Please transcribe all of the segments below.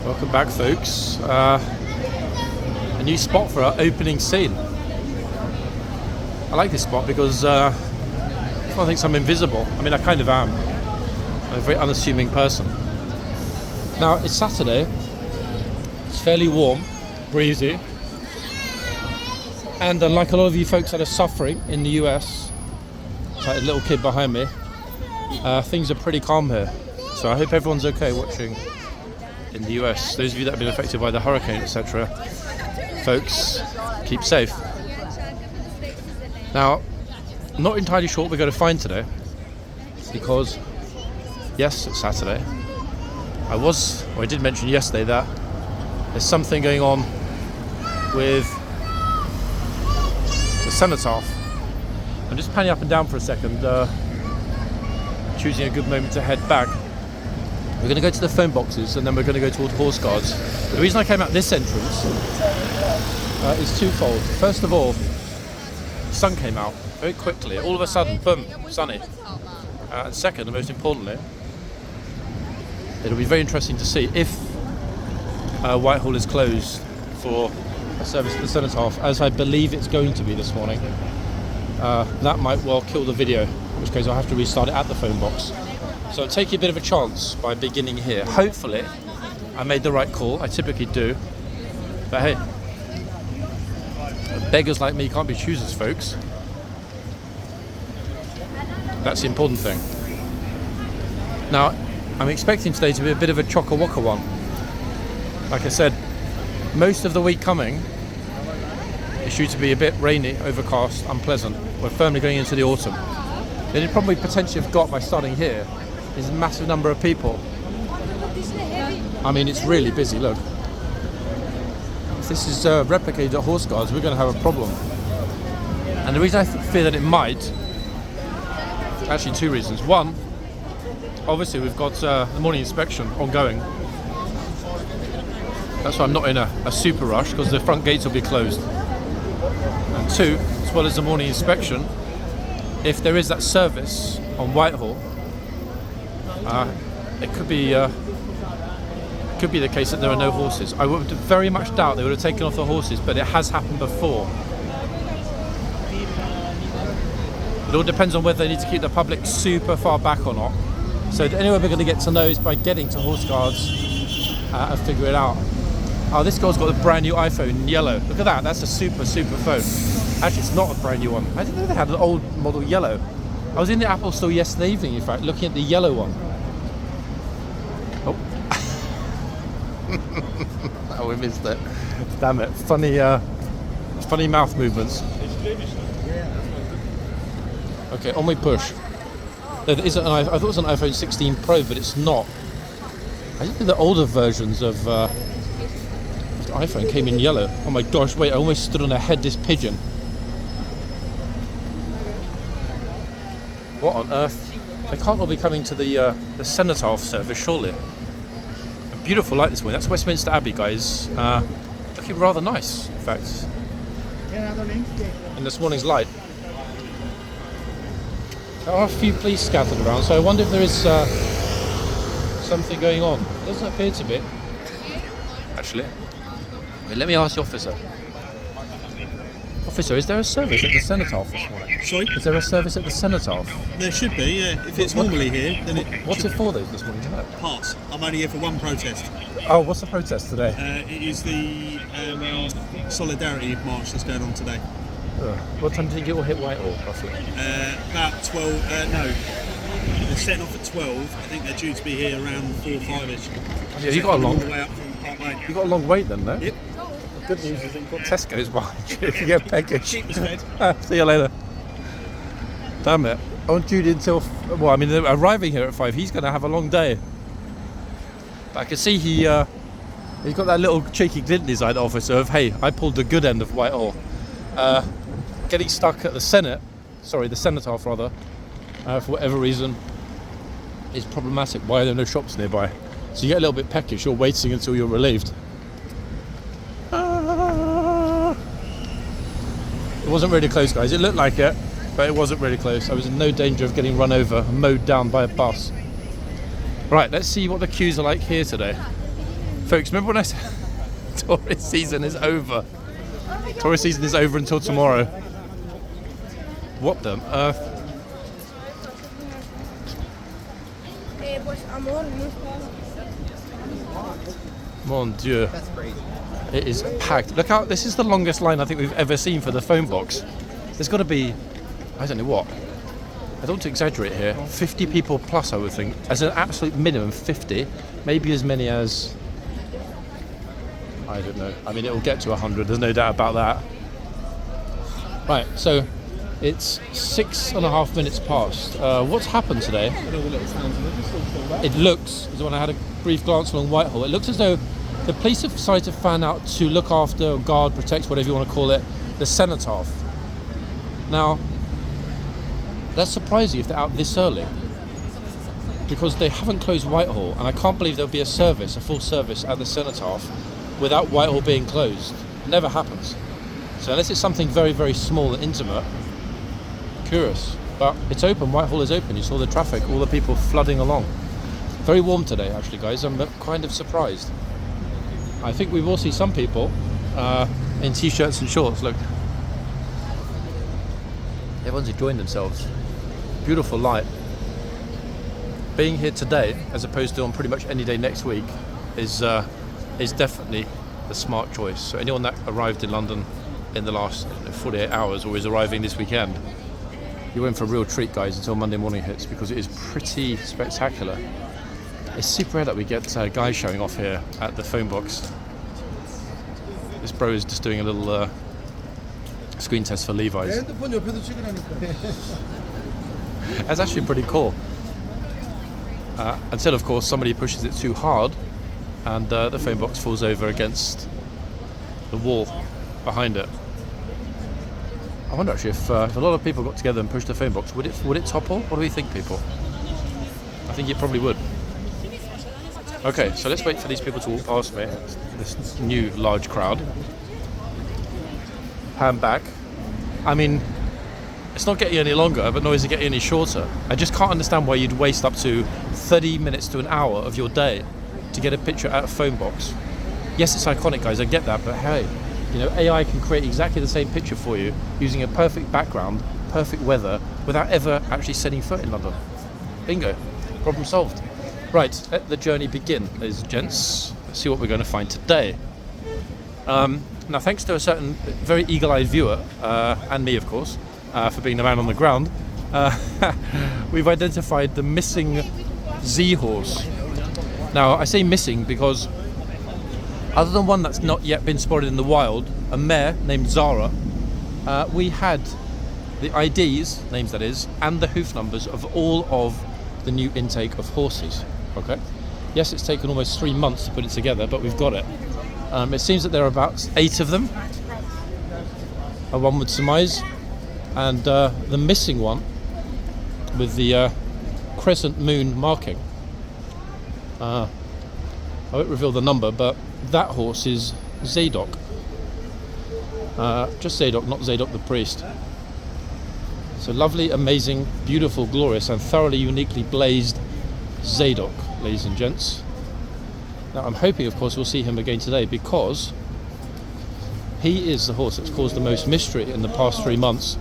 Welcome back, folks. A new spot for our opening scene. I like this spot because I think I'm invisible. I mean, I kind of am. I'm a very unassuming person. Now, it's Saturday. It's fairly warm, breezy. And unlike a lot of you folks that are suffering in the US, like a little kid behind me, things are pretty calm here. So I hope everyone's okay watching in the US. Those of you that have been affected by the hurricane, etc. Folks, keep safe. Now, I'm not entirely sure what we're going to find today, because yes, it's Saturday. I did mention yesterday that there's something going on with the cenotaph. I'm just panning up and down for a second, choosing a good moment to head back. We're going to go to the phone boxes and then we're going to go toward horse guards. The reason I came out this entrance is twofold. First of all, the sun came out very quickly. All of a sudden, boom, sunny. And second, and most importantly, it'll be very interesting to see if Whitehall is closed for a service at the cenotaph, as I believe it's going to be this morning. That might well kill the video, in which case I'll have to restart it at the phone box. So I'll take you a bit of a chance by beginning here. Hopefully, I made the right call. I typically do. But hey, beggars like me can't be choosers, folks. That's the important thing. Now, I'm expecting today to be a bit of a chock-a-wocka one. Like I said, most of the week coming is due to be a bit rainy, overcast, unpleasant. We're firmly going into the autumn. Then you'd probably potentially have got by starting here is a massive number of people. I mean, it's really busy, look. If this is replicated at horse guards, we're going to have a problem. And the reason I fear that it might, actually two reasons. One, obviously we've got the morning inspection ongoing. That's why I'm not in a super rush, because the front gates will be closed. And two, as well as the morning inspection, if there is that service on Whitehall, it could be the case that there are no horses. I would very much doubt they would have taken off the horses, but it has happened before. It all depends on whether they need to keep the public super far back or not. So the only way we're going to get to know is by getting to horse guards and figure it out. Oh, this girl's got a brand new iPhone in yellow. Look at that, that's a super phone. Actually, it's not a brand new one. I didn't know they had an old model yellow. I was in the Apple store yesterday evening, in fact, looking at the yellow one. Oh. Oh, we missed it. Damn it. Funny mouth movements. Okay, on we push. There isn't I thought it was an iPhone 16 Pro, but it's not. I think the older versions of the iPhone came in yellow. Oh my gosh, wait, I almost stood on a headless pigeon. What on earth? They can't all be coming to the cenotaph service, surely. A beautiful light this morning. That's Westminster Abbey, guys. Looking rather nice, in fact. In this morning's light. There are a few police scattered around, so I wonder if there is something going on. Doesn't appear to be. Actually. Wait, let me ask the officer. Officer, is there a service at the cenotaph this morning? Sorry? Is there a service at the cenotaph? There should be, yeah. If it's normally here, then it What's it for this morning, do you know? pass. I'm only here for one protest. Oh, what's the protest today? It is the Solidarity March that's going on today. What time do you think it will hit Whitehall, roughly? About 12, no. They're setting off at 12. I think they're due to be here around 4 or 5ish. Yeah, you got a long all the way up from Parkway. You got a long wait then, though. Yep. Good news is that you've got Tesco's behind you if you get peckish. Cheapest fed. See you later. Damn it. On duty until, well, I mean, arriving here at 5, he's going to have a long day. But I can see he's got that little cheeky glint in his eye, the officer, of, hey, I pulled the good end of Whitehall. Getting stuck at the cenotaph rather, for whatever reason, is problematic. Why are there no shops nearby? So you get a little bit peckish, you're waiting until you're relieved. It wasn't really close, guys. It looked like it, but it wasn't really close. I was in no danger of getting run over and mowed down by a bus. Right, let's see what the queues are like here today. Folks, remember when I said tourist season is over? Tourist season is over until tomorrow. What the earth? Mon Dieu. It is packed. Look out, this is the longest line I think we've ever seen for the phone box. There's got to be, I don't know what. I don't want to exaggerate here. 50 people plus, I would think. As an absolute minimum, 50. Maybe as many as, I don't know. I mean, it will get to 100. There's no doubt about that. Right, so it's 6.5 minutes past. What's happened today? It looks, as when I had a brief glance along Whitehall, it looks as though the police have decided to fan out to look after, or guard, protect, whatever you want to call it, the cenotaph. Now, that's surprising if they're out this early, because they haven't closed Whitehall, and I can't believe there'll be a full service at the cenotaph without Whitehall being closed. It never happens. So unless it's something very, very small and intimate, curious. But it's open, Whitehall is open. You saw the traffic, all the people flooding along. Very warm today, actually, guys. I'm kind of surprised. I think we will see some people in t-shirts and shorts. Look, everyone's enjoying themselves. Beautiful light. Being here today, as opposed to on pretty much any day next week, is definitely the smart choice. So anyone that arrived in London in the last 48 hours or is arriving this weekend, you're in for a real treat, guys, until Monday morning hits, because it is pretty spectacular. It's super rare that we get guys showing off here at the phone box. This bro is just doing a little screen test for Levi's. That's actually pretty cool. Until, of course, somebody pushes it too hard and the phone box falls over against the wall behind it. I wonder actually if a lot of people got together and pushed the phone box, would it topple? What do we think, people? I think it probably would. Okay, so let's wait for these people to walk past me. This new large crowd. Pan back. I mean, it's not getting any longer, but nor is it getting any shorter. I just can't understand why you'd waste up to 30 minutes to an hour of your day to get a picture at a phone box. Yes, it's iconic, guys, I get that, but hey, you know, AI can create exactly the same picture for you using a perfect background, perfect weather, without ever actually setting foot in London. Bingo. Problem solved. Right, let the journey begin, ladies and gents. Let's see what we're going to find today. Now, thanks to a certain very eagle-eyed viewer, and me, of course, for being the man on the ground, we've identified the missing Z horse. Now, I say missing because other than one that's not yet been spotted in the wild, a mare named Zara, we had the IDs, names that is, and the hoof numbers of all of the new intake of horses. Okay. Yes, it's taken almost 3 months to put it together, but we've got it. It seems that there are about 8 of them, one would surmise, and the missing one with the crescent moon marking. I won't reveal the number, but that horse is Zadok. Just Zadok, not Zadok the priest. So lovely, amazing, beautiful, glorious, and thoroughly uniquely blazed Zadok, ladies and gents. Now I'm hoping, of course, we'll see him again today, because he is the horse that's caused the most mystery in the past 3 months,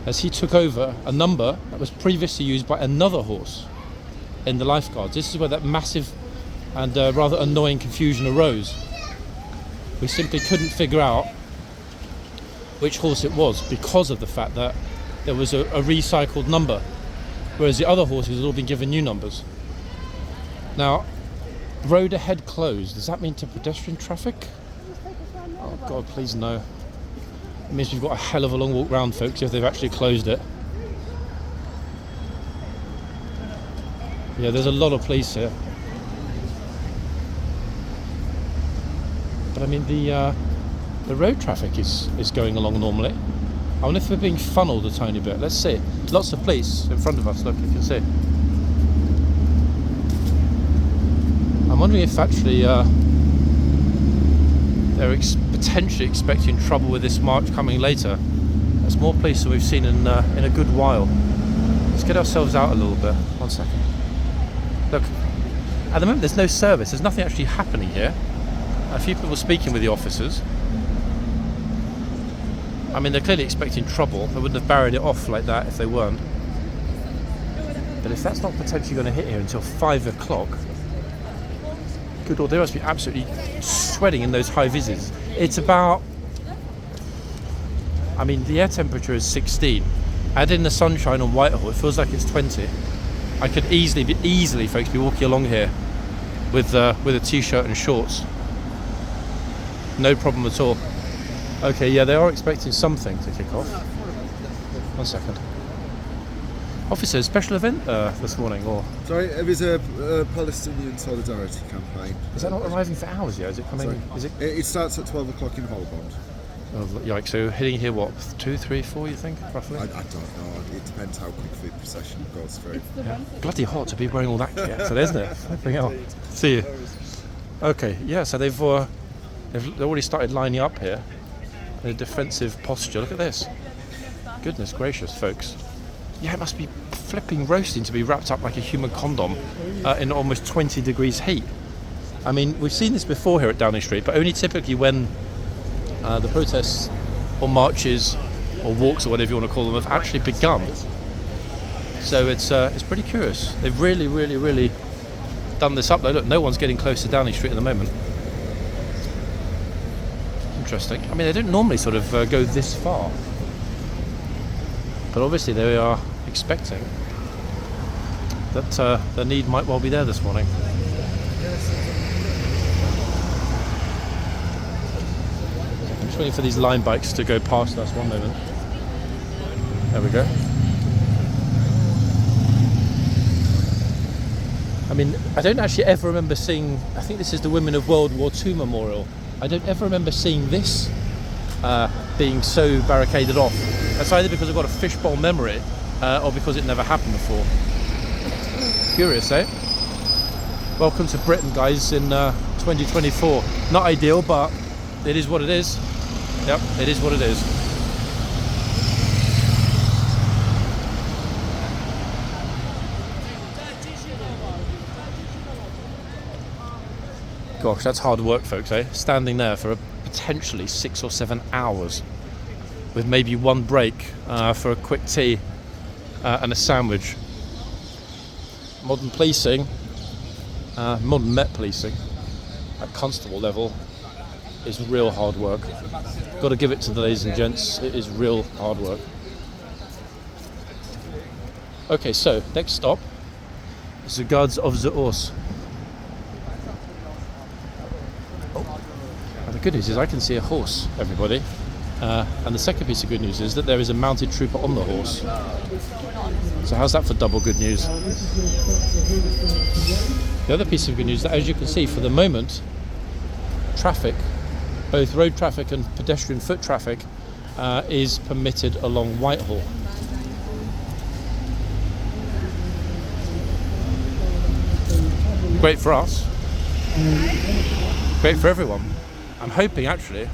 as he took over a number that was previously used by another horse in the lifeguards. This is where that massive and rather annoying confusion arose. We simply couldn't figure out which horse it was because of the fact that there was a recycled number, whereas the other horses had all been given new numbers. Now, road ahead closed. Does that mean to pedestrian traffic? Oh God, please no. It means we've got a hell of a long walk round, folks, if they've actually closed it. Yeah, there's a lot of police here. But I mean, the road traffic is going along normally. I wonder if we're being funneled a tiny bit. Let's see. Lots of police in front of us, look, you can see. I'm wondering if actually they're potentially expecting trouble with this march coming later. There's more police than we've seen in a good while. Let's get ourselves out a little bit. 1 second. Look, At the moment there's no service, there's nothing actually happening here. A few people speaking with the officers. I mean, they're clearly expecting trouble. They wouldn't have barried it off like that if they weren't. But if that's not potentially going to hit here until 5 o'clock, good lord, they must be absolutely sweating in those high vises. It's about, I mean, the air temperature is 16. Add in the sunshine on Whitehall, it feels like it's 20. I could easily, folks, be walking along here with a t-shirt and shorts. No problem at all. Okay, yeah, they are expecting something to kick off. 1 second. Officer, special event this morning, or? Sorry, it was a Palestinian solidarity campaign. Is that not arriving for hours yet? Is it coming? Sorry. Is it? It starts at 12 o'clock in Holborn. Oh, yikes! So hitting here, what? 2, 3, 4? You think, roughly? I don't know. It depends how quick the procession goes through. Yeah. Bloody hot to be wearing all that kit, so isn't it? Flipping hell. See you. Okay, yeah. So they've already started lining up here in a defensive posture. Look at this. Goodness gracious, folks. Yeah, it must be flipping roasting to be wrapped up like a human condom in almost 20 degrees heat. I mean, we've seen this before here at Downing Street, but only typically when the protests or marches or walks or whatever you want to call them have actually begun. So it's pretty curious. They've really done this up though. Look, no one's getting close to Downing Street at the moment. Interesting. I mean, they don't normally sort of go this far. But obviously they are expecting that the need might well be there this morning. I'm just waiting for these line bikes to go past us. One moment. There we go. I mean, I don't actually ever remember seeing, I think this is the Women of World War II Memorial. I don't ever remember seeing this being so barricaded off. That's either because I've got a fishbowl memory or because it never happened before. Curious, eh? Welcome to Britain, guys, in 2024. Not ideal, but it is what it is. Yep, it is what it is. Gosh, that's hard work, folks, eh? Standing there for potentially 6 or 7 hours with maybe one break for a quick tea and a sandwich. Modern policing, modern Met policing at constable level is real hard work. Got to give it to the ladies and gents, it is real hard work. Okay, so next stop is the Guards of the Horse. The good news is I can see a horse, everybody. And the second piece of good news is that there is a mounted trooper on the horse. So how's that for double good news? The other piece of good news is that, as you can see, for the moment, traffic, both road traffic and pedestrian foot traffic, is permitted along Whitehall. Great for us. Great for everyone. I'm hoping actually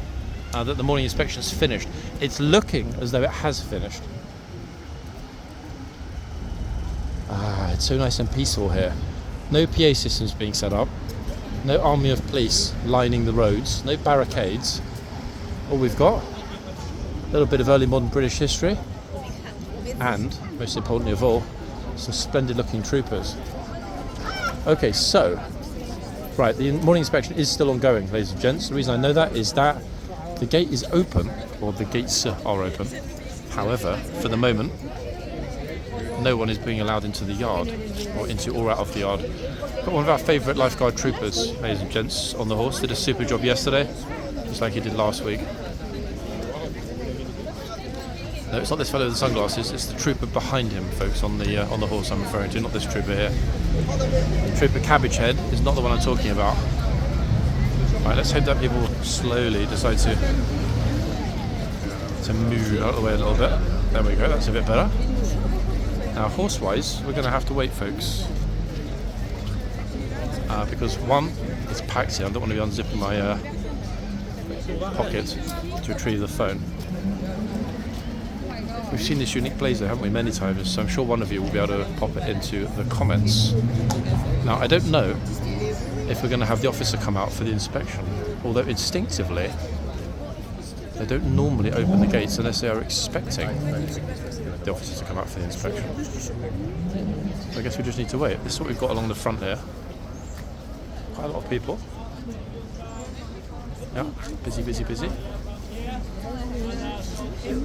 that the morning inspection's finished. It's looking as though it has finished. It's so nice and peaceful here. No PA systems being set up. No army of police lining the roads. No barricades. All we've got, a little bit of early modern British history. And, most importantly of all, some splendid looking troopers. Okay, so, right, the morning inspection is still ongoing, ladies and gents. The reason I know that is that the gate is open, or the gates are open. However, for the moment, no one is being allowed into the yard, or into or out of the yard. Got one of our favourite lifeguard troopers, ladies and gents, on the horse. Did a super job yesterday, just like he did last week. No, it's not this fellow with the sunglasses, it's the trooper behind him, folks, on the horse I'm referring to, not this trooper here. Trooper Cabbage Head is not the one I'm talking about. Right, let's hope that people slowly decide to move out of the way a little bit. There we go, that's a bit better. Now, horse-wise, we're going to have to wait, folks. Because one, it's packed here. I don't want to be unzipping my pocket to retrieve the phone. We've seen this unique blazer, haven't we, many times, so I'm sure one of you will be able to pop it into the comments. Now, I don't know if we're going to have the officer come out for the inspection. Although instinctively, they don't normally open the gates unless they are expecting the officer to come out for the inspection. So I guess we just need to wait. This is what we've got along the front here. Quite a lot of people. Yeah, busy, busy, busy. In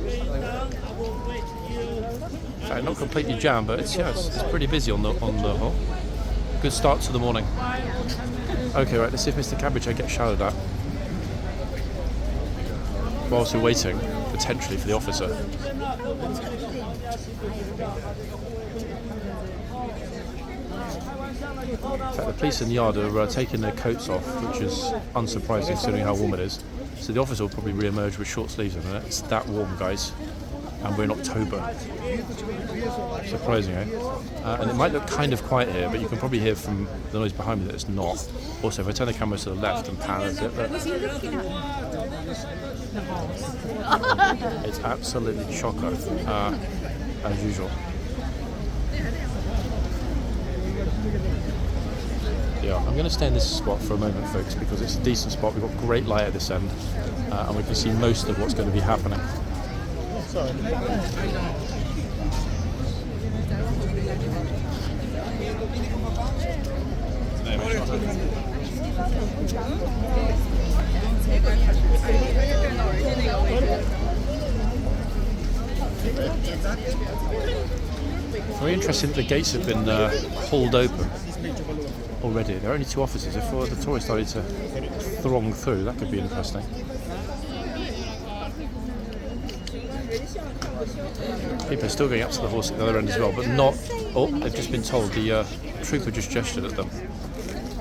fact, not completely jammed, but it's pretty busy on the whole. Good start to the morning. Okay, right, let's see if Mr. Cabbage gets shouted at whilst we're waiting, potentially, for the officer. In fact, the police in the yard are taking their coats off, which is unsurprising considering how warm it is. So the officer will probably re-emerge with short sleeves in a minute. It's that warm, guys. And we're in October. Surprising, eh? And it might look kind of quiet here, but you can probably hear from the noise behind me that it's not. Also, if I turn the camera to the left and pan at it, it's absolutely chocker, as usual. Yeah, I'm going to stay in this spot for a moment, folks, because it's a decent spot. We've got great light at this end, and we can see most of what's going to be happening. Sorry. Very interesting that the gates have been pulled open already. There are only 2 officers. If the tourists started to throng through, that could be interesting. People are still going up to the horse at the other end as well, but not... Oh, they've just been told. The trooper just gestured at them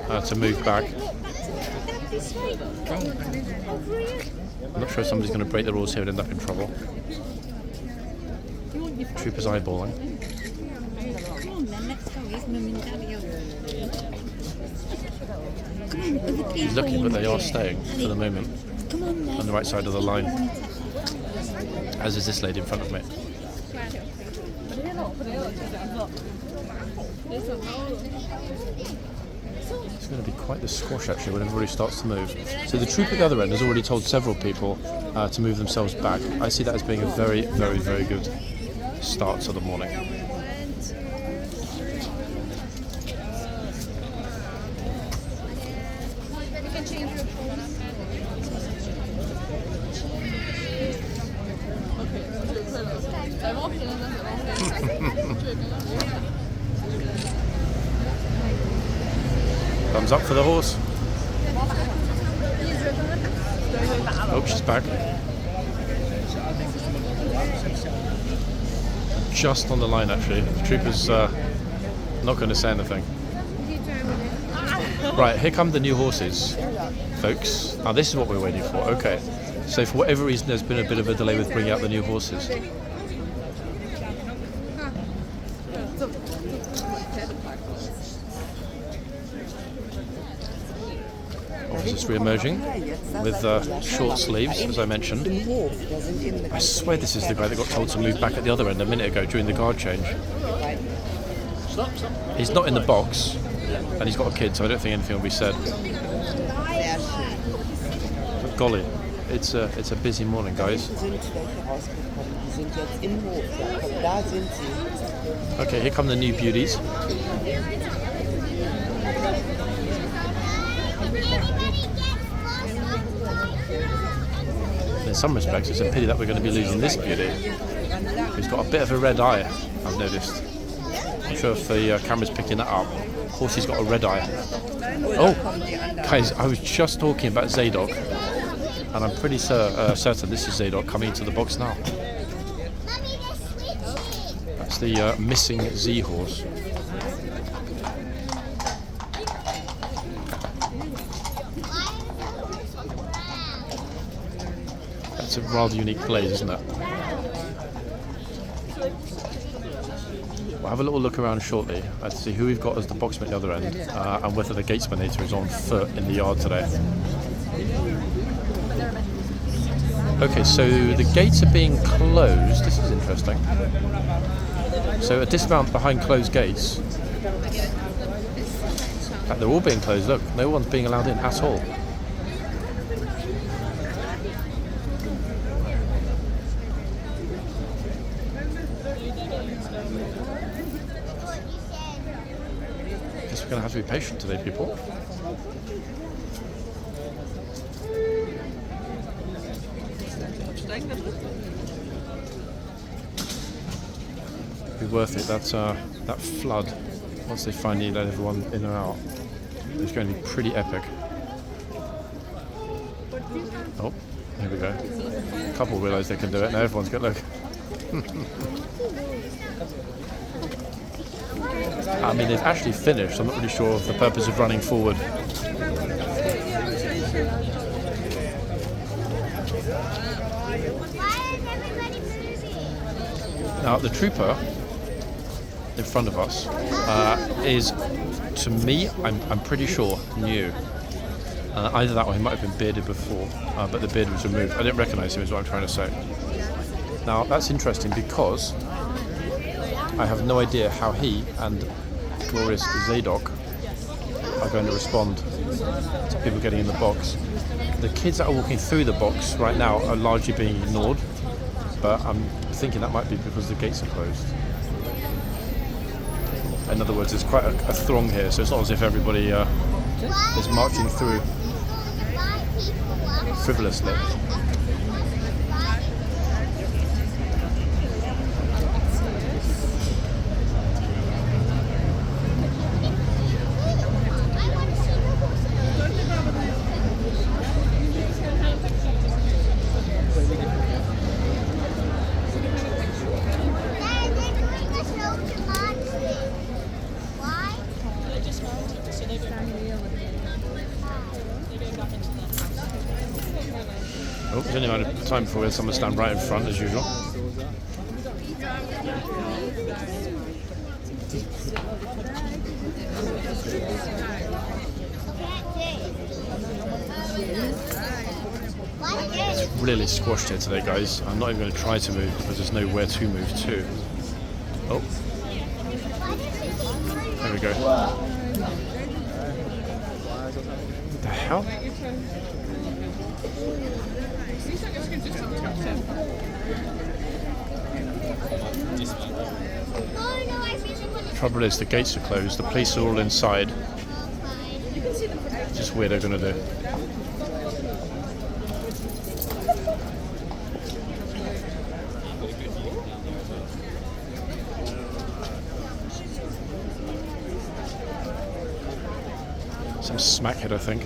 to move back. I'm not sure if somebody's going to break the rules here and end up in trouble. Trooper's eyeballing. He's looking, but they are staying for the moment on the right side of the line, as is this lady in front of me. It's going to be quite the squash actually when everybody starts to move. So the troop at the other end has already told several people to move themselves back. I see that as being a very, very, very good start to the morning. Thumbs up for the horse. Oh, she's back. Just on the line, actually. The trooper's not going to say anything. Right, here come the new horses, folks. Now, this is what we're waiting for. Okay. So, for whatever reason, there's been a bit of a delay with bringing out the new horses. Officers re-emerging with short sleeves, as I mentioned. I swear this is the guy that got told to move back at the other end a minute ago during the guard change. He's not in the box, and he's got a kid, so I don't think anything will be said. But golly, it's a busy morning, guys. Okay, here come the new beauties. In some respects, it's a pity that we're going to be losing this beauty. He's got a bit of a red eye, I've noticed. I'm sure if the camera's picking that up. Horsey's got a red eye. Oh, guys, I was just talking about Zadok, and I'm pretty certain this is Zadok coming into the box now. That's the missing Z horse. It's a rather unique blaze, isn't it? We'll have a little look around shortly to see who we've got as the boxman at the other end and whether the gatesmanator is on foot in the yard today. Okay, so the gates are being closed. This is interesting. So a dismount behind closed gates. They're all being closed. Look, no one's being allowed in at all. Guess we're going to have to be patient today, people. Be worth it. That flood. Once they finally let everyone in and out, it's going to be pretty epic. Oh, here we go. A couple realise they can do it. Now everyone's got look. I mean, they've actually finished. I'm not really sure of the purpose of running forward. Now, the trooper in front of us is, to me, I'm pretty sure, new. Either that or he might have been bearded before, but the beard was removed. I didn't recognise him, is what I'm trying to say. Now, that's interesting because I have no idea how he and glorious Zadok are going to respond to people getting in the box. The kids that are walking through the box right now are largely being ignored, but I'm thinking that might be because the gates are closed. In other words, there's quite a throng here, so it's not as if everybody is marching through frivolously. Oh, there's only a matter of time before we have someone stand right in front, as usual. It's really squashed here today, guys. I'm not even going to try to move because there's nowhere to move to. Oh. There we go. What the hell? Trouble is, the gates are closed, the police are all inside. Just weird they're going to do. Some smackhead, I think.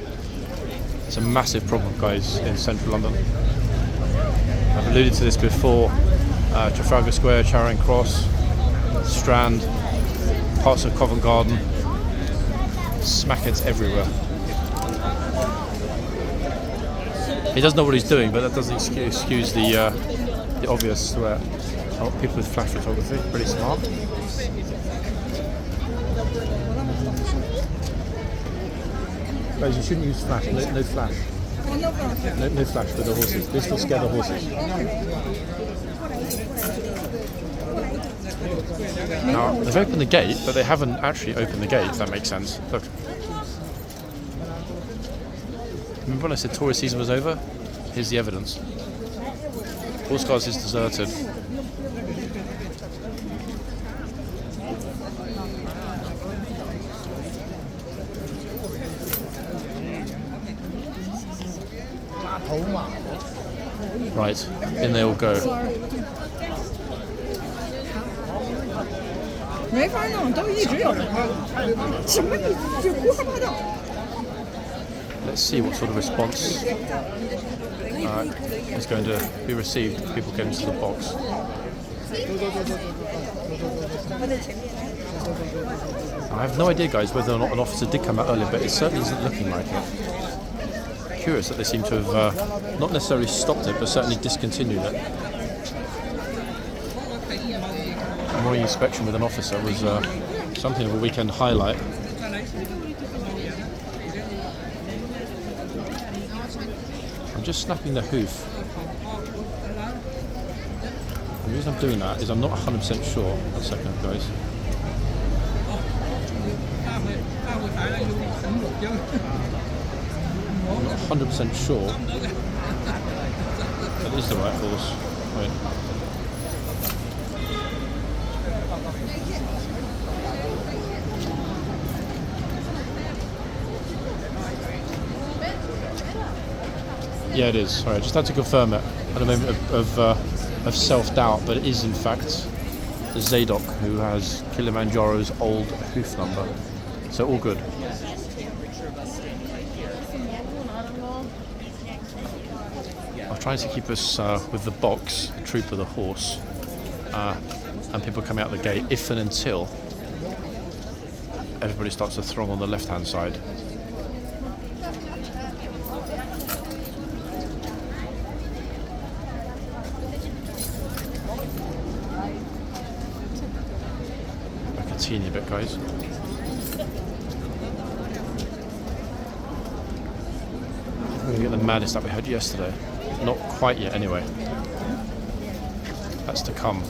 It's a massive problem, guys, in central London. I've alluded to this before. Trafalgar Square, Charing Cross, Strand, parts of Covent Garden. Smackheads everywhere. He doesn't know what he's doing, but that doesn't excuse the obvious threat. Oh, people with flash photography, pretty smart. Guys, you shouldn't use flash. No flash. No flash for the horses. This will scare the horses. Now, they've opened the gate, but they haven't actually opened the gate, if that makes sense. Look. Remember when I said tourist season was over? Here's the evidence. Horseguards is deserted. Right, in they all go. Let's see what sort of response is going to be received if people get into the box. I have no idea, guys, whether or not an officer did come out earlier, but it certainly isn't looking like it. Curious that they seem to have not necessarily stopped it, but certainly discontinued it. A morning inspection with an officer was something of a weekend highlight. I'm just snapping the hoof. The reason I'm doing that is I'm not 100% sure. 1 second, guys. I'm not 100% sure. That is the right horse. Wait. Yeah, it is. Sorry, I just had to confirm it at a moment of self-doubt, but it is in fact Zadok, who has Kilimanjaro's old hoof number. So all good. I'm trying to keep us with the box, troop of the horse, and people coming out the gate if and until everybody starts to throng on the left-hand side. Back a teeny bit, guys. We're going to get the madness that we had yesterday. Not quite yet, anyway. That's to come.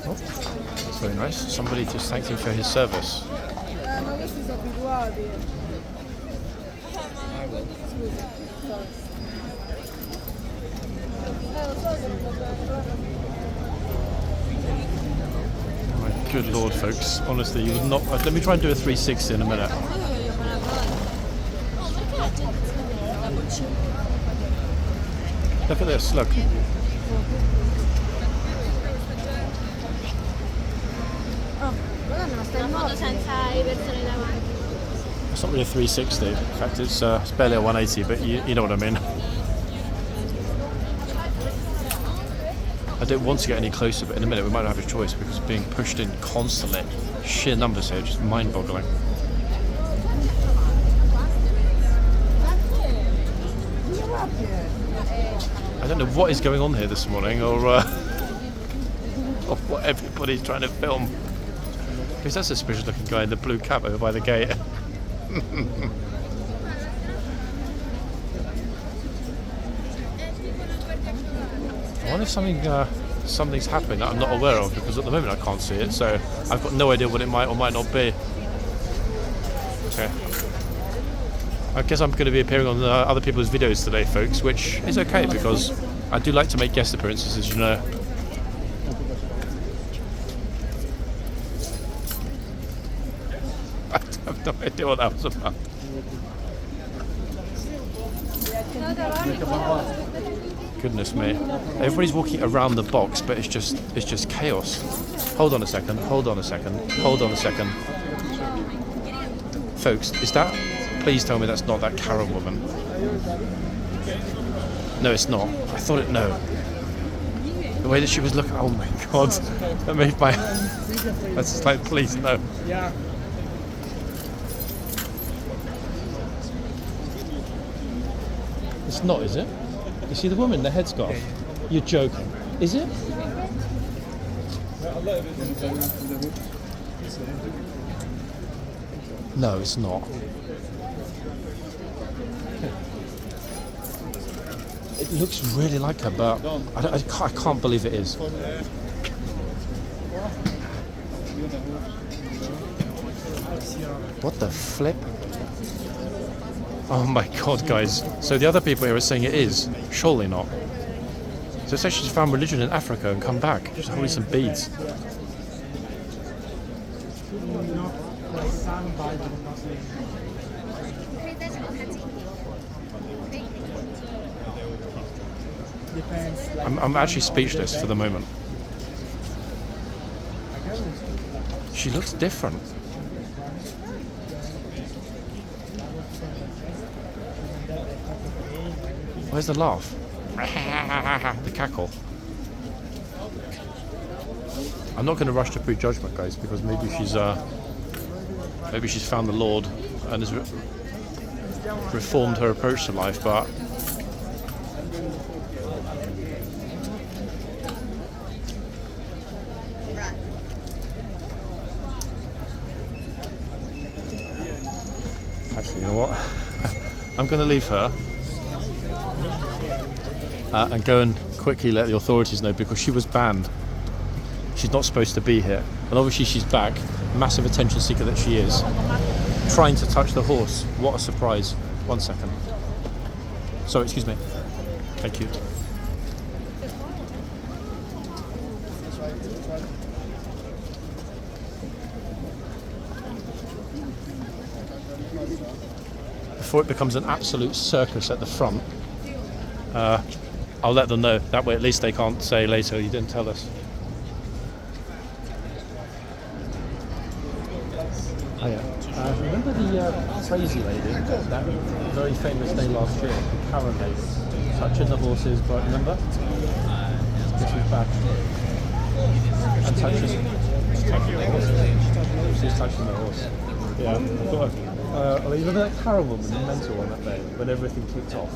Oh, that's very nice. Somebody just thanked him for his service. My good lord, folks. Honestly, you would not. Let me try and do a 360 in a minute. Look at this, look. It's not really a 360. In fact, it's barely a 180, but you know what I mean. I don't want to get any closer, but in a minute we might not have a choice because being pushed in constantly. Sheer numbers here, just mind-boggling. I don't know what is going on here this morning, or what everybody's trying to film. Who's that suspicious-looking guy in the blue cap over by the gate? I wonder if something's happening that I'm not aware of, because at the moment I can't see it, so I've got no idea what it might or might not be. Okay. I guess I'm going to be appearing on other people's videos today, folks, which is okay because I do like to make guest appearances, as you know. I have no idea what that was about. Goodness me. Everybody's walking around the box, but it's just chaos. Hold on a second, hold on a second, hold on a second. Folks, is that... Please tell me that's not that Karen woman. No, it's not. I thought it... No. The way that she was looking... Oh my god. That made my... That's just like, please, no. Yeah. It's not, is it? You see the woman in the headscarf? You're joking. Is it? No, it's not. It looks really like her, but I can't believe it is. What the flip? Oh my god, guys. So the other people here are saying it is. Surely not. So it's actually found religion in Africa and come back. Just holding some beads. I'm actually speechless for the moment. She looks different. Where's the laugh? The cackle. I'm not going to rush to prejudgment, guys, because maybe she's found the Lord and has reformed her approach to life, but Actually, you know what? I'm going to leave her and go and quickly let the authorities know, because she was banned. She's not supposed to be here. And obviously she's back, massive attention seeker that she is, trying to touch the horse. What a surprise. 1 second. Sorry, excuse me. Thank you. Before it becomes an absolute circus at the front, I'll let them know. That way at least they can't say later, you didn't tell us. Oh yeah. Remember the crazy lady, that very famous day last year, the Karen lady, touching the horses, but remember? This was back. And touching the horse. She's touching the horse. Yeah, I thought, you remember that Karen woman, the mental one that day, when everything kicked off?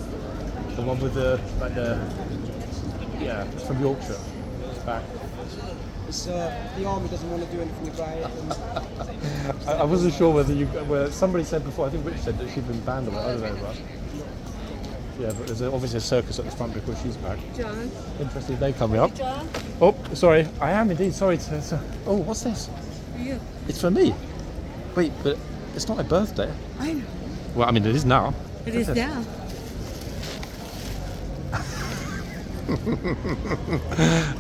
The one with the, like yeah, it's from Yorkshire. It's back. It's, the army doesn't want to do anything about it. I wasn't sure whether somebody said before, I think Rich said that she'd been banned or I don't know, but yeah, but there's obviously a circus at the front because she's back. John. Interesting day coming up. John. Oh, sorry, I am indeed, sorry to oh, what's this? For you. It's for me. Wait, but it's not my birthday. I know. Well, I mean, it is now. It is now.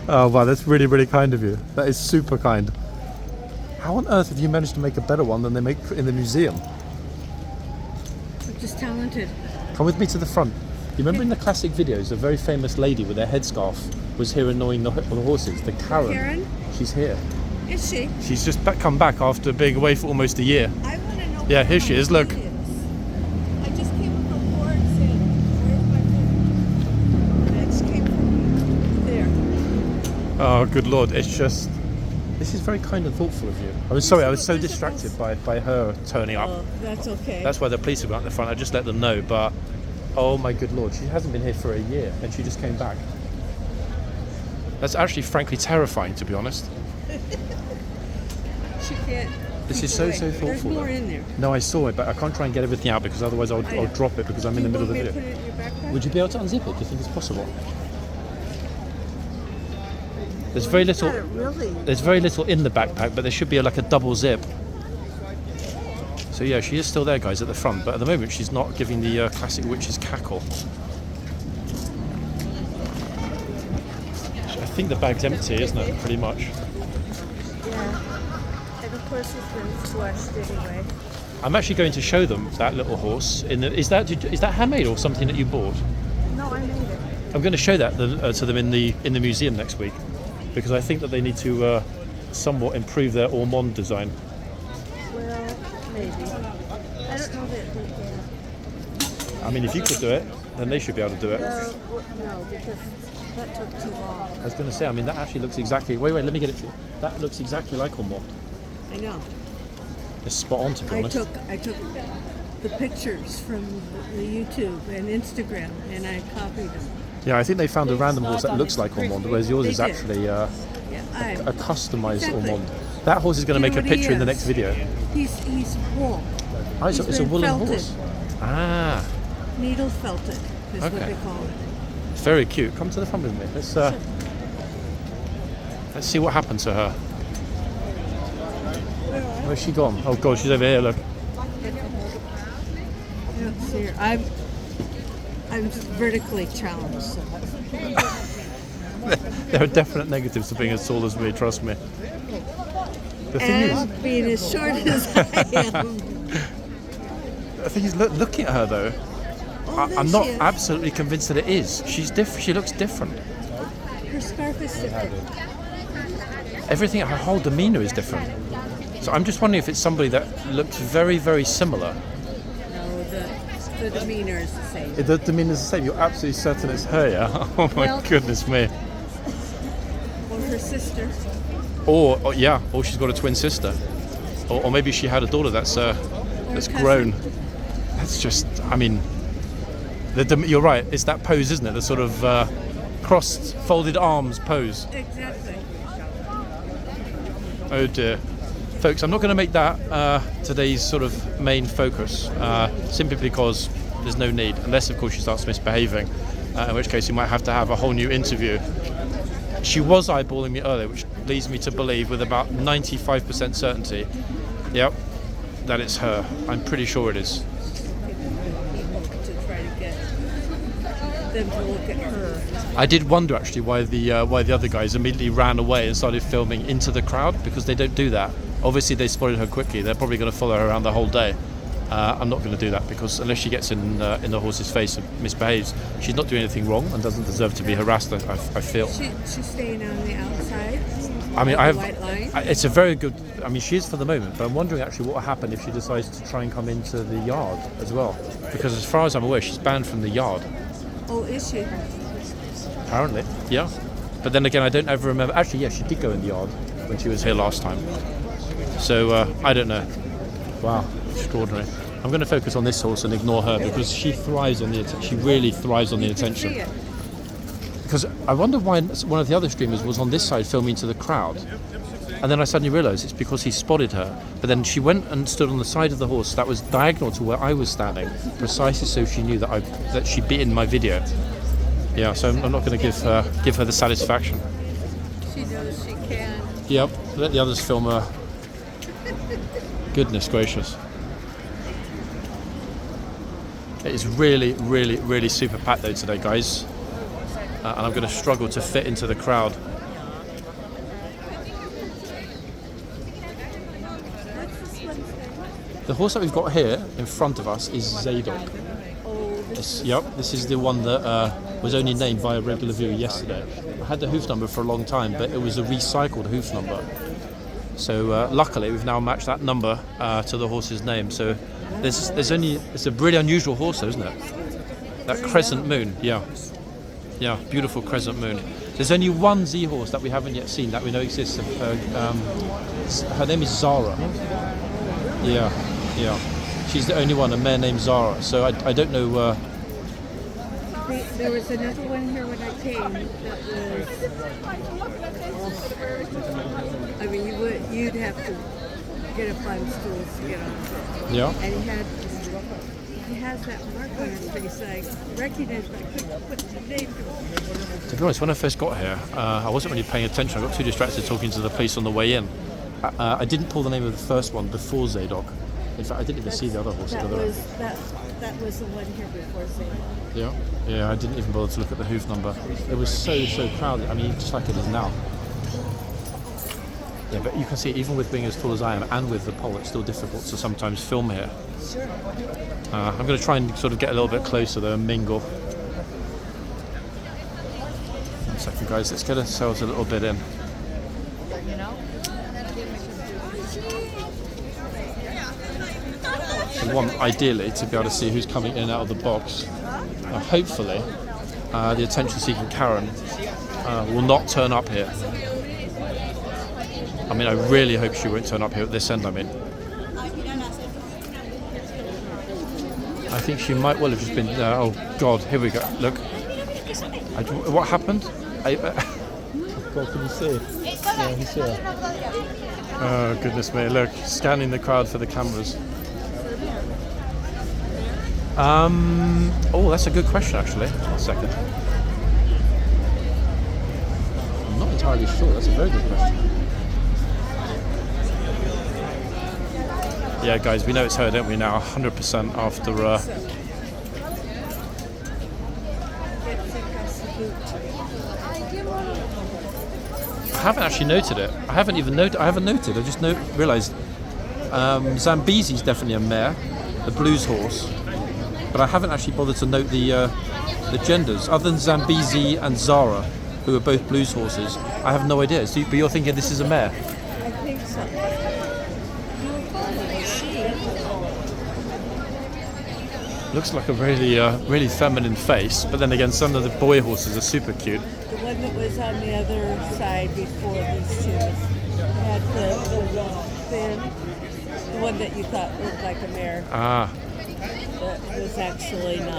Oh wow, that's really, really kind of you. That is super kind. How on earth have you managed to make a better one than they make in the museum? I'm just talented. Come with me to the front. You remember in the classic videos, a very famous lady with her headscarf was here annoying the horses, the Karen. Karen? She's here. Is she? She's just come back after being away for almost a year. I want to know. Yeah, here she is, look. I just came up a board saying, where's my phone? I just came from there. Oh, good Lord, it's just... This is very kind and thoughtful of you. I was sorry, I was so distracted by her turning up. Oh, that's okay. That's why the police are out the front. I just let them know, but oh my good Lord, she hasn't been here for a year and she just came back. That's actually frankly terrifying, to be honest. She can't. This is keep so away. thoughtful. There's more in there. No, I saw it, but I can't try and get everything out because otherwise I'll drop it because I'm in the middle of the You want me video. to put it in your backpack? Would you be able to unzip it? Do you think it's possible? There's very little. Not really. There's very little in the backpack, but there should be like a double zip. So yeah, she is still there, guys, at the front, but at the moment she's not giving the classic witch's cackle. I think the bag's empty, isn't it? Pretty much. Yeah. And of course it's been flushed anyway. I'm actually going to show them that little horse. Is that handmade or something that you bought? No, I made it. I'm going to show that to them in the museum next week, because I think that they need to somewhat improve their Ormond design. Well, maybe. I don't know that they can. I mean, if you could do it, then they should be able to do it. No, because that took too long. I was going to say, I mean, that actually looks exactly... Wait, let me get it to you. That looks exactly like Ormond. I know. It's spot on, to be honest. I took the pictures from the YouTube and Instagram, and I copied them. Yeah, I think they found a random horse that looks like Ormond, whereas yours They is did. actually a customized Exactly. Ormond. That horse is going to You make know a what he picture in the is? next video. He's wool. Oh, it's He's a been woolen felted. horse. Ah, Needle felted is what Okay. they call it. very cute. Come to the front with me. Let's see what happened to her. Where's she gone? Oh God, she's over here. Look. I don't see her. I'm just vertically challenged. So. There are definite negatives to being as tall as me. Trust me. The thing is, And being as short as I am. looking at her though, There I'm not she is. absolutely convinced that it is. She's different. She looks different. Her scarf is different. Everything, her whole demeanour is different. So I'm just wondering if it's somebody that looks very, very similar. No, the demeanor is the same. The demeanour's the same. You're absolutely certain it's her, yeah? Oh my Well- goodness me. Or her sister. Or she's got a twin sister. Or maybe she had a daughter that's cousin. grown. That's just, I mean, you're right. It's that pose, isn't it? The sort of crossed, folded arms pose. Exactly. Oh dear. Folks, I'm not going to make that today's sort of main focus, simply because there's no need, unless of course she starts misbehaving, in which case you might have to have a whole new interview. She was eyeballing me earlier, which leads me to believe with about 95% certainty, yep, that it's her. I'm pretty sure it is. To try to get them to look at her. I did wonder actually why the other guys immediately ran away and started filming into the crowd, because they don't do that. Obviously they spotted her quickly. They're probably going to follow her around the whole day. I'm not going to do that, because unless she gets in the horse's face and misbehaves, she's not doing anything wrong and doesn't deserve to be harassed. I feel. She's staying on the outside. I mean, White line. it's a very good. I mean, she is for the moment, but I'm wondering actually what will happen if she decides to try and come into the yard as well, because as far as I'm aware, she's banned from the yard. Oh, is she? Apparently, yeah. But then again, I don't ever remember. Actually, yeah, she did go in the yard when she was here last time. So I don't know. Wow, extraordinary. I'm going to focus on this horse and ignore her, because she thrives on the she really thrives on the attention. Because I wonder why one of the other streamers was on this side filming to the crowd, and then I suddenly realised it's because he spotted her. But then she went and stood on the side of the horse that was diagonal to where I was standing, precisely so she knew that she'd be in my video. Yeah, so I'm not going to give her the satisfaction. She knows she can. Yep, let the others film her. Goodness gracious. It is really, really, really super packed though today, guys. And I'm going to struggle to fit into the crowd. The horse that we've got here in front of us is Zadok. Yep, this is the one that was only named by a regular viewer yesterday. I had the hoof number for a long time, but it was a recycled hoof number. So luckily we've now matched that number to the horse's name. So it's a really unusual horse though, isn't it? That crescent moon, yeah, beautiful crescent moon. There's only one Z horse that we haven't yet seen that we know exists. Her name is Zara. Yeah. She's the only one, a mare named Zara. So I don't know. There was another one here when I came that was. I mean, you'd have to get up on stools to get on it. Yeah. And he has that mark on his face. I recognized, but I couldn't put the name to it. To be honest, when I first got here, I wasn't really paying attention. I got too distracted talking to the police on the way in. I didn't pull the name of the first one before Zadok. In fact, I didn't even see the other horse. That was the one here before Zadok. Yeah, I didn't even bother to look at the hoof number. It was so crowded. I mean, just like it is now. Yeah, but you can see, even with being as tall as I am and with the pole, it's still difficult to sometimes film here. Sure. I'm going to try and sort of get a little bit closer though and mingle. 1 second, guys. Let's get ourselves a little bit in. I want, ideally, to be able to see who's coming in and out of the box. Hopefully, the attention-seeking Karen will not turn up here. I mean, I really hope she won't turn up here at this end, I mean. I think she might well have just been... oh, God, here we go. Look. What happened? God, can you see? Yeah, he's here. Oh, goodness me. Look, scanning the crowd for the cameras. Oh, that's a good question, actually. 1 second. I'm not entirely sure. That's a very good question. Yeah, guys, we know it's her, don't we, now? 100% after... I haven't actually noted it. I haven't noted. I just realised Zambezi's definitely a mare, the blues horse. But I haven't actually bothered to note the genders. Other than Zambezi and Zara, who are both blues horses, I have no idea. So, but you're thinking this is a mare? I think so. Looks like a really feminine face, but then again, some of the boy horses are super cute. The one that was on the other side before these two had the thin, the one that you thought looked like a mare. Ah. That was actually not. I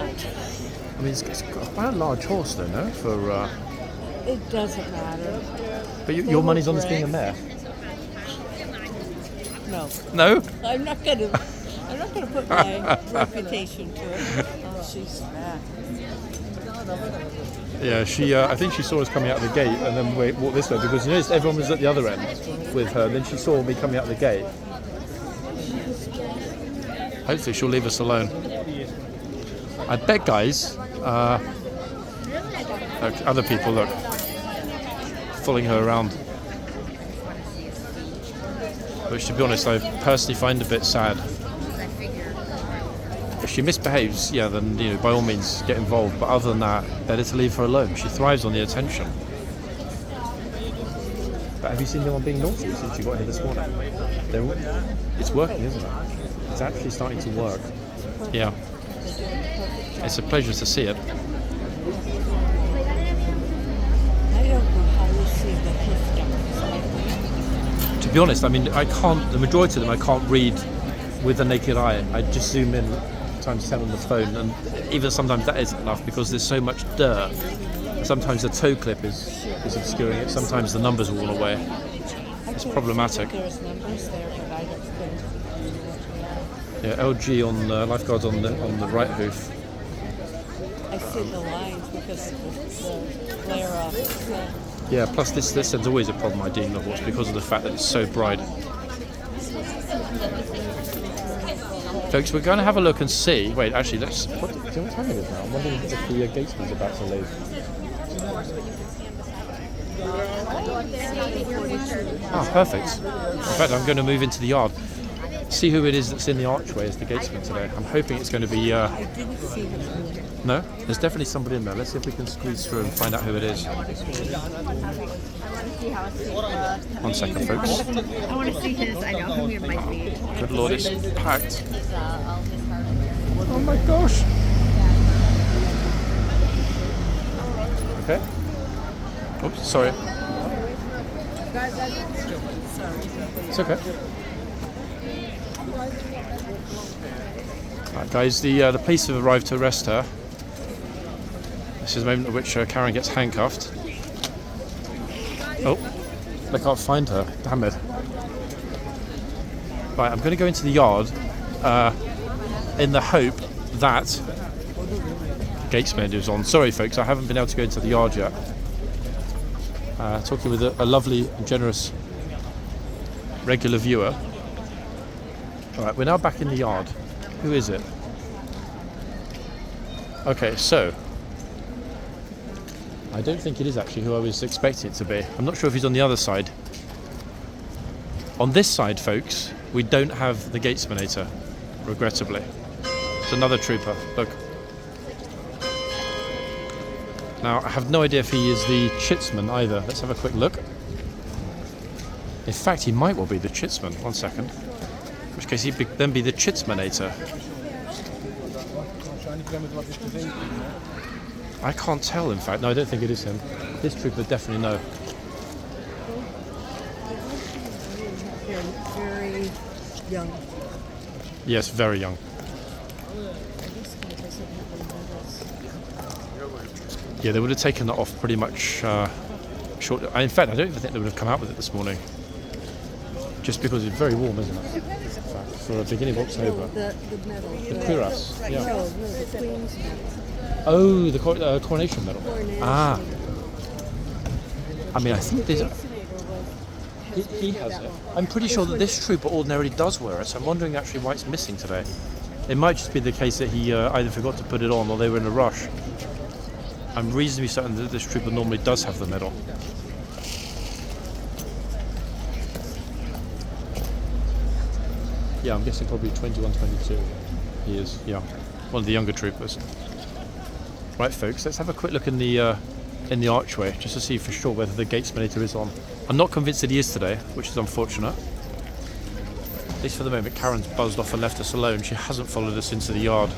mean, it's got quite a large horse, though, no? For it doesn't matter. But your money's on this being a mare. No. No? I'm not gonna put my reputation to it. Oh, she's back. Yeah, she. I think she saw us coming out of the gate and then walked this way because you noticed everyone was at the other end with her. Then she saw me coming out the gate. Hopefully she'll leave us alone. I bet, guys, look, other people, look, following her around. Which, to be honest, I personally find a bit sad. If she misbehaves, yeah, then, you know, by all means get involved. But other than that, better to leave her alone. She thrives on the attention. But have you seen anyone being naughty since you got here this morning? It's working, isn't it? It's actually starting to work. Yeah. It's a pleasure to see it. I don't know how you see the hoof dumps. To be honest, I mean, the majority of them I can't read with the naked eye. I just zoom in times 10 on the phone, and even sometimes that isn't enough because there's so much dirt. Sometimes the toe clip is obscuring it, sometimes the numbers are all away. It's problematic. There's numbers there, but I don't think. Yeah, LG on lifeguards on the right hoof. I see the lines because of the glare off the sun. Yeah, plus this is always a problem I deal with horse because of the fact that it's so bright. Folks, we're going to have a look and see. Wait, actually, do you know what time it is now? I'm wondering if the gatesman's about to leave. Ah, perfect. In fact, I'm going to move into the yard. See who it is that's in the archway as the gatesman today. I'm hoping it's going to be... I didn't see him. No? There's definitely somebody in there. Let's see if we can squeeze through and find out who it is. 1 second, folks. I want to see his. I know who it might be. Good lord, it's packed. Oh my gosh. Okay. Oops, sorry. It's okay. Right, guys, the police have arrived to arrest her. This is the moment at which Karen gets handcuffed. Oh, they can't find her. Damn it. Right, I'm going to go into the yard in the hope that gatesman is on. Sorry, folks, I haven't been able to go into the yard yet. Talking with a lovely and generous regular viewer. All right, we're now back in the yard. Who is it? Okay, so I don't think it is actually who I was expecting it to be. I'm not sure if he's on the other side. On this side, folks, we don't have the gatesmanator, regrettably. It's another trooper. Look. Now, I have no idea if he is the chitsman either. Let's have a quick look. In fact, he might well be the chitsman. 1 second. In which case, he'd then be the chitsmanator. I can't tell, in fact. No, I don't think it is him. This trooper definitely no. They're very young. Yes, very young. Yeah, they would have taken that off pretty much short. In fact, I don't even think they would have come out with it this morning. Just because it's very warm, isn't it? For a beginning of October. The medal. The cuirass, yeah. No, the Queen's medal. Oh, the coronation medal. Ah. I mean, I think this... He has it. I'm pretty sure that this trooper ordinarily does wear it, so I'm wondering actually why it's missing today. It might just be the case that he either forgot to put it on or they were in a rush. I'm reasonably certain that this trooper normally does have the medal. Yeah, I'm guessing probably 21, 22. He is, yeah. One of the younger troopers. Right, folks, let's have a quick look in the archway, just to see for sure whether the gatesmanator is on. I'm not convinced that he is today, which is unfortunate. At least for the moment, Karen's buzzed off and left us alone. She hasn't followed us into the yard.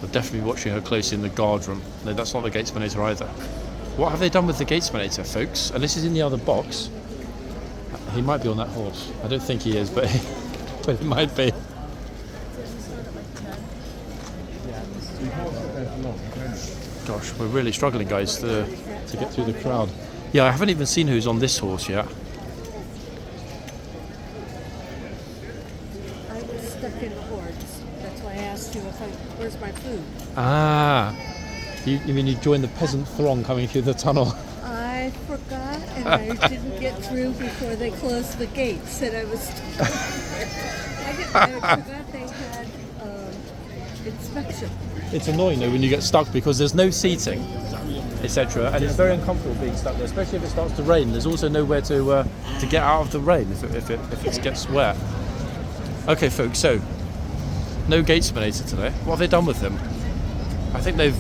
We'll definitely be watching her closely in the guard room. No, that's not the gatesmanator either. What have they done with the gatesmanator, folks? And this is in the other box. He might be on that horse. I don't think he is, but but he might be. Gosh, we're really struggling, guys, to get through the crowd. Yeah, I haven't even seen who's on this horse yet. I was stuck in hordes. That's why I asked you where's my food. Ah, you mean you joined the peasant throng coming through the tunnel? I forgot, and I didn't get through before they closed the gates, and I was. I forgot they had inspection. It's annoying though when you get stuck because there's no seating, etc., and it's very uncomfortable being stuck there, especially if it starts to rain. There's also nowhere to get out of the rain if it gets wet. Okay, folks. So no gatesmanator today. What have they done with him? I think they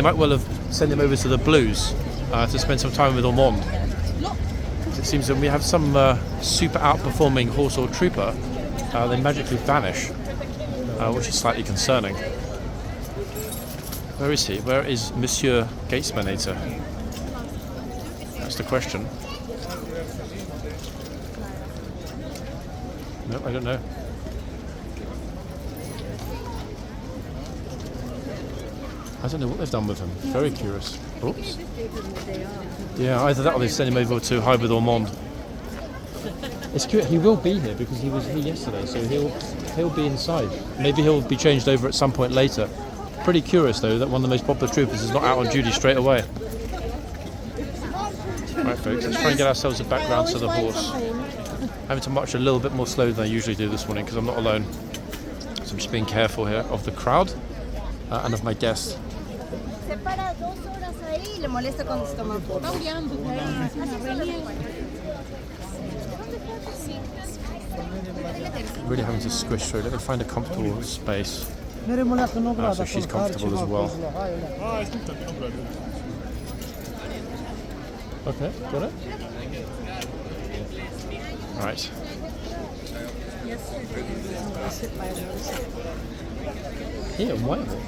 might well have sent him over to the Blues to spend some time with Ormond. It seems that we have some super outperforming horse or trooper. They magically vanish, which is slightly concerning. Where is he? Where is Monsieur Gatesmanator? That's the question. No, I don't know. I don't know what they've done with him. Very curious. Oops. Yeah, either that or they've sent him over to hide with Ormond. It's cute. He will be here because he was here yesterday, so he'll be inside. Maybe he'll be changed over at some point later. Pretty curious though that one of the most popular troopers is not out on duty straight away. Right, folks, let's try and get ourselves a background to the horse. Having to march a little bit more slow than I usually do this morning because I'm not alone. So I'm just being careful here of the crowd and of my guests. Really having to squish through. Let me find a comfortable space. So she's comfortable as well. Okay, got it. Right. Here in Whitehall.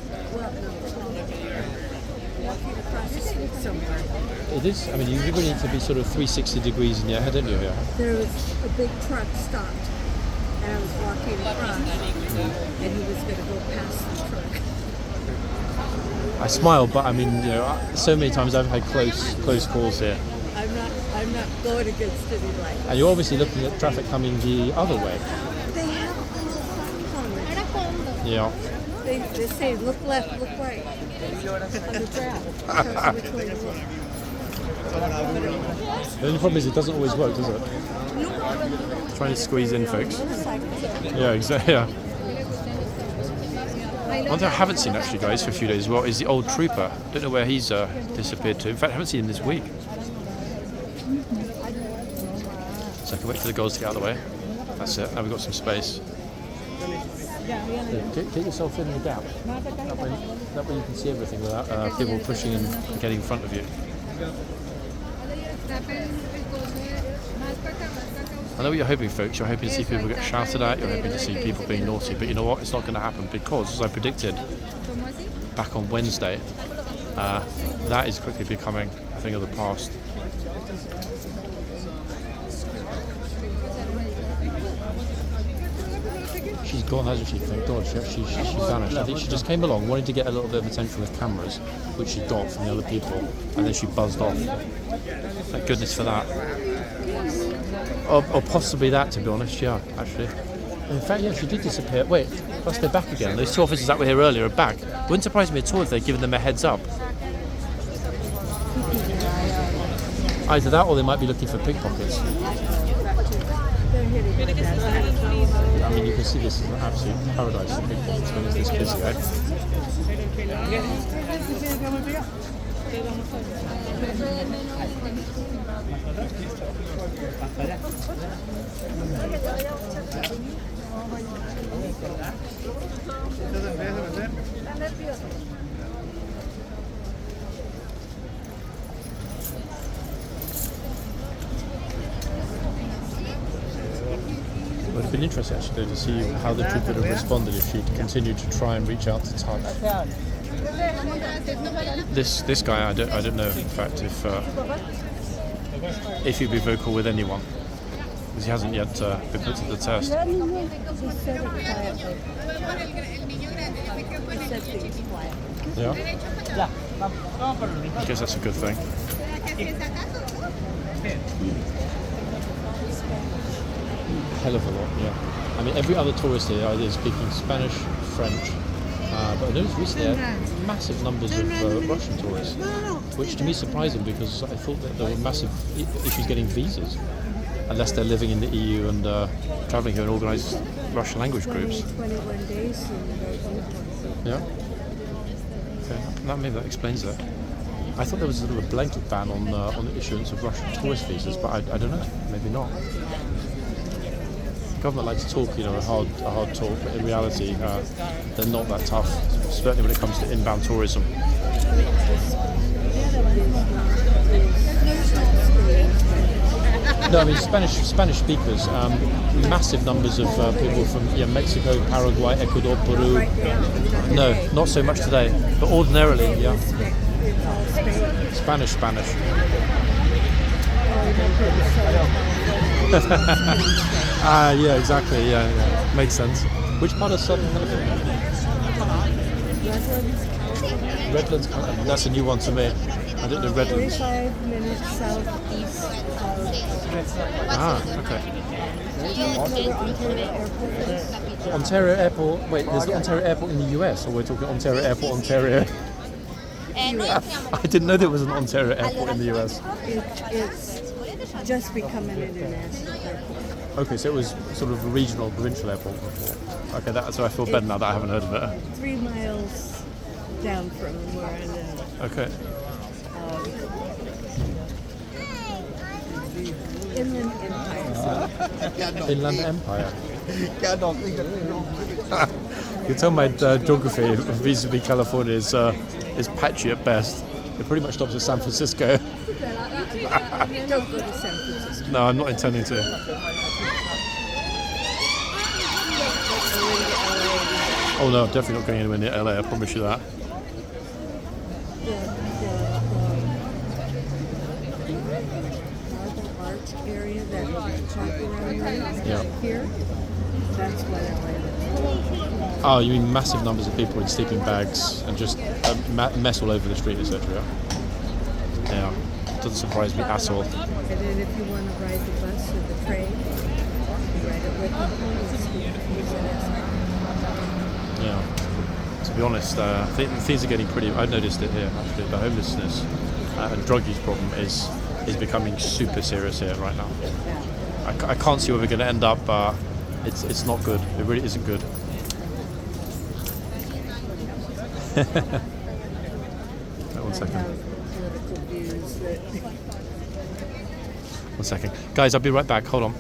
It is. I mean, you really need to be sort of 360 degrees in your head, don't you? Here. There was a big truck stopped, and I was walking across, and he was going to go past the truck. I smile, but I mean, you know, so many times I've had close calls here. I'm not going against any light. And you're obviously looking at traffic coming the other way. They have a little sign on it. Yeah. They say look left, look right. On the ground. Tells you which way to look. The only problem is it doesn't always work, does it? Trying to squeeze in, folks. Yeah, exactly. Yeah. One thing I haven't seen actually, guys, for a few days as well is the old trooper. Don't know where he's disappeared to. In fact, I haven't seen him this week. So I can wait for the goals to get out of the way. That's it. Now we've got some space. Get yourself in the gap. That way you can see everything without people pushing and getting in front of you. I know what you're hoping, folks. You're hoping to see people get shouted at. You're hoping to see people being naughty. But you know what? It's not going to happen because, as I predicted back on Wednesday, that is quickly becoming a thing of the past. She's gone, hasn't she? Thank God. She vanished. I think she just came along, wanted to get a little bit of attention with cameras, which she got from the other people, and then she buzzed off. Thank goodness for that. Or possibly that, to be honest, yeah, actually. In fact, yeah, she did disappear. Wait, plus they're back again. Those two officers that were here earlier are back. Wouldn't surprise me at all if they'd given them a heads up. Either that or they might be looking for pickpockets. I mean, you can see this is an absolute paradise for pickpockets when it's this busy, right? It would have been interesting actually to see how the troop would have responded if she'd continued to try and reach out to touch. This guy, I don't know in fact if he'd be vocal with anyone. because he hasn't yet been put to the test. He said it quietly. He said things quietly. Yeah. I guess that's a good thing. Hell of a lot, yeah. I mean, every other tourist here is speaking Spanish, French, but I noticed recently massive numbers of Russian tourists, which to me is surprising because I thought that there were massive issues getting visas, unless they're living in the EU and travelling here in organised Russian language groups. 21 days and Yeah. Okay, maybe that explains that. I thought there was sort of a blanket ban on the issuance of Russian tourist visas, but I don't know, maybe not. The government likes to talk, a hard talk, but in reality, they're not that tough, certainly when it comes to inbound tourism. No, I mean Spanish speakers. Massive numbers of people from Mexico, Paraguay, Ecuador, Peru. No, not so much today, but ordinarily, yeah. Spanish. Yeah, exactly. Yeah, makes sense. Which part of Southern California? Redlands. That's a new one to me. I didn't know Redlands. 45 minutes southeast of... Okay. Do you know where Ontario Airport is? Ontario Airport. Wait, there's the Ontario Airport in the US, or we're talking Ontario Airport, Ontario? I didn't know there was an Ontario Airport in the US. It's just become an international airport. Okay, so it was sort of a regional, provincial airport before. Okay, so I feel better now that I haven't heard of it. 3 miles down from where I live. Okay. Inland Empire. Inland Empire. You tell my geography vis-a-vis California is patchy at best. It pretty much stops at San Francisco. Don't go to San Francisco. No, I'm not intending to. Oh no, I'm definitely not going anywhere near LA, I promise you that. Art area that talk around Yeah. here, that's what I like. Oh, you mean massive numbers of people in sleeping bags and just mess all over the street, etc. Yeah, doesn't surprise me at all. And then if you want to ride the bus or the train, you ride it with the homeless people. Yeah. To be honest, things are getting pretty. I've noticed it here. Actually, the homelessness and drug use problem is becoming super serious here right now. I can't see where we're going to end up, but it's not good. It really isn't good. Wait, 1 second. Political views that 1 second. Guys, I'll be right back. Hold on.